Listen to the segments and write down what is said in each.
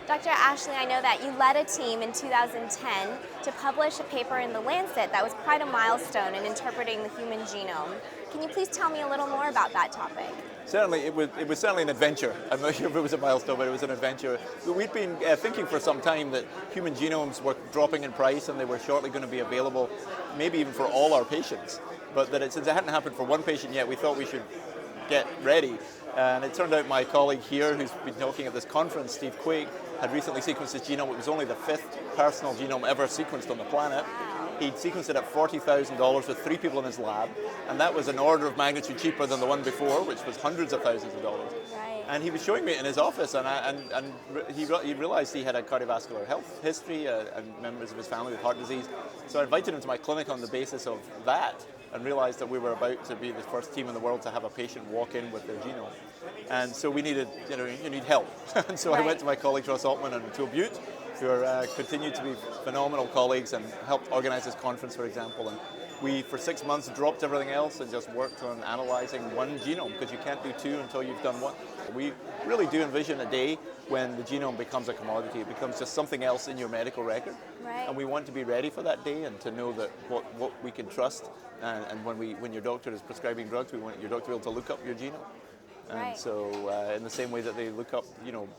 Dr. Ashley, I know that you led a team in 2010 to publish a paper in The Lancet that was quite a milestone in interpreting the human genome. Can you please tell me a little more about that topic? Certainly, it was certainly an adventure. I'm not sure if it was a milestone, but it was an adventure. We'd been thinking for some time that human genomes were dropping in price and they were shortly going to be available, maybe even for all our patients. But that since it hadn't happened for one patient yet, we thought we should get ready. And it turned out my colleague here, who's been talking at this conference, Steve Quake, had recently sequenced his genome. It was only the 5th personal genome ever sequenced on the planet. He'd sequenced it at $40,000 with 3 people in his lab, and that was an order of magnitude cheaper than the one before, which was hundreds of thousands of dollars. Right. And he was showing me it in his office, and he realized he had a cardiovascular health history and members of his family with heart disease. So I invited him to my clinic on the basis of that, and realized that we were about to be the first team in the world to have a patient walk in with their genome. And so we needed, you need help. And so I went to my colleagues Ross Altman and Tool Butte, who are continued to be phenomenal colleagues and helped organize this conference, for example. And we, for 6 months, dropped everything else and just worked on analyzing one genome, because you can't do 2 until you've done 1. We really do envision a day when the genome becomes a commodity. It becomes just something else in your medical record. Right. And we want to be ready for that day and to know that what we can trust. And when your doctor is prescribing drugs, we want your doctor to be able to look up your genome. And Right. so in the same way that they look up,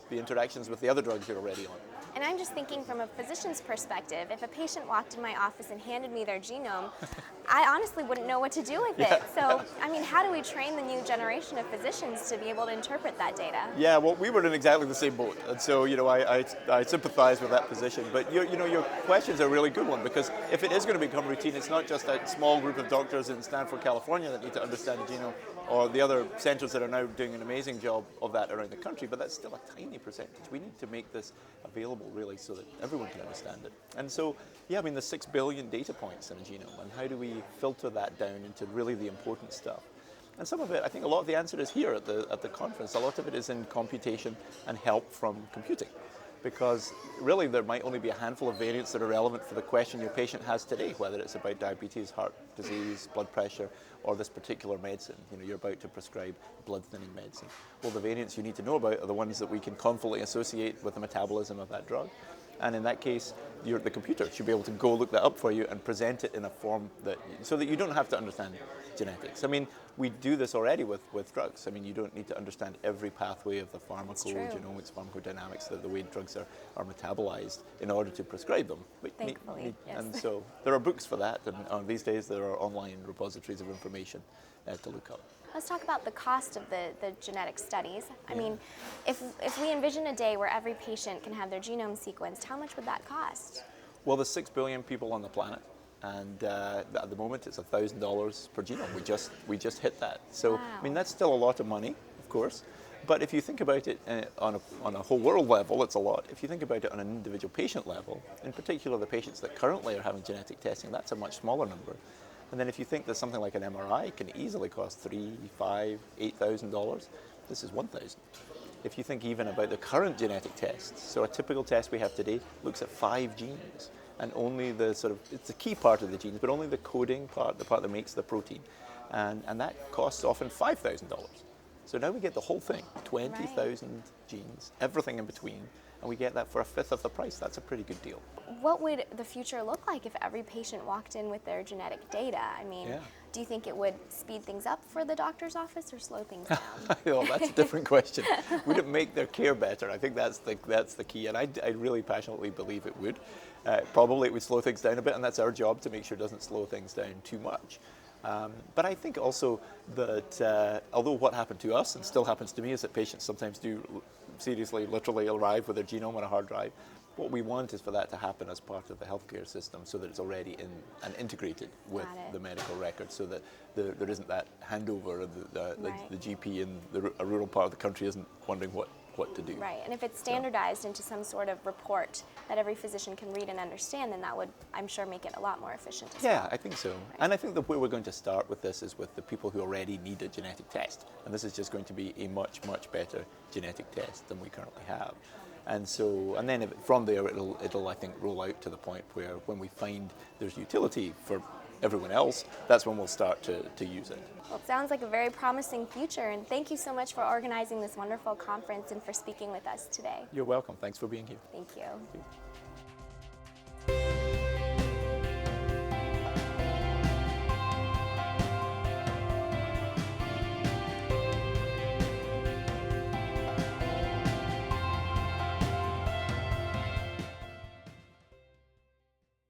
the interactions with the other drugs you're already on. And I'm just thinking from a physician's perspective, if a patient walked in my office and handed me their genome, I honestly wouldn't know what to do with it. So, how do we train the new generation of physicians to be able to interpret that data? Yeah, well, we were in exactly the same boat, and so I sympathise with that position. But your questions are a really good one, because if it is going to become routine, it's not just a small group of doctors in Stanford, California that need to understand the genome, or the other centres that are now doing an amazing job of that around the country. But that's still a tiny percentage. We need to make this available really so that everyone can understand it. And so, there's 6 billion data points in a genome, and how do we filter that down into really the important stuff? And some of it, I think a lot of the answer is here at the conference. A lot of it is in computation and help from computing, because really there might only be a handful of variants that are relevant for the question your patient has today, whether it's about diabetes, heart disease, blood pressure, or this particular medicine. You're about to prescribe blood thinning medicine. Well, the variants you need to know about are the ones that we can confidently associate with the metabolism of that drug. And in that case, the computer should be able to go look that up for you and present it in a form so that you don't have to understand genetics. We do this already with drugs. You don't need to understand every pathway of the pharmacogenomics, pharmacodynamics, the way drugs are metabolized in order to prescribe them. Thankfully, yes. And so there are books for that, and these days there are online repositories of information to look up. Let's talk about the cost of the genetic studies. If we envision a day where every patient can have their genome sequenced, how much would that cost? Well, there's 6 billion people on the planet, and at the moment it's $1,000 per genome. We just hit that. So Wow. that's still a lot of money, of course. But if you think about it on a whole world level, it's a lot. If you think about it on an individual patient level, in particular the patients that currently are having genetic testing, that's a much smaller number. And then if you think that something like an MRI can easily cost $3,000, $5,000, $8,000, this is $1,000. If you think even about the current genetic tests, so a typical test we have today looks at 5 genes, and only it's the key part of the genes, but only the coding part, the part that makes the protein. And that costs often $5,000. So now we get the whole thing, 20,000 genes, everything in between, and we get that for 1/5 of the price. That's a pretty good deal. What would the future look like if every patient walked in with their genetic data? Do you think it would speed things up for the doctor's office or slow things down? Well, that's a different question. Would it make their care better? I think that's the key, and I really passionately believe it would. Probably it would slow things down a bit, and that's our job to make sure it doesn't slow things down too much. But I think also that although what happened to us and still happens to me is that patients sometimes do seriously, literally arrive with their genome on a hard drive, what we want is for that to happen as part of the healthcare system, so that it's already in and integrated with the medical record, so that there isn't that handover of the GP in a rural part of the country isn't wondering what to do. Right, and if it's standardized into some sort of report that every physician can read and understand, then that would, I'm sure, make it a lot more efficient as well. Yeah, I think so. Right. And I think that where we're going to start with this is with the people who already need a genetic test. And this is just going to be a much, much better genetic test than we currently have. And then from there, it'll I think roll out to the point where when we find there's utility for everyone else, that's when we'll start to use it. Well, it sounds like a very promising future, and thank you so much for organizing this wonderful conference and for speaking with us today. You're welcome. Thanks for being here. Thank you. Thank you.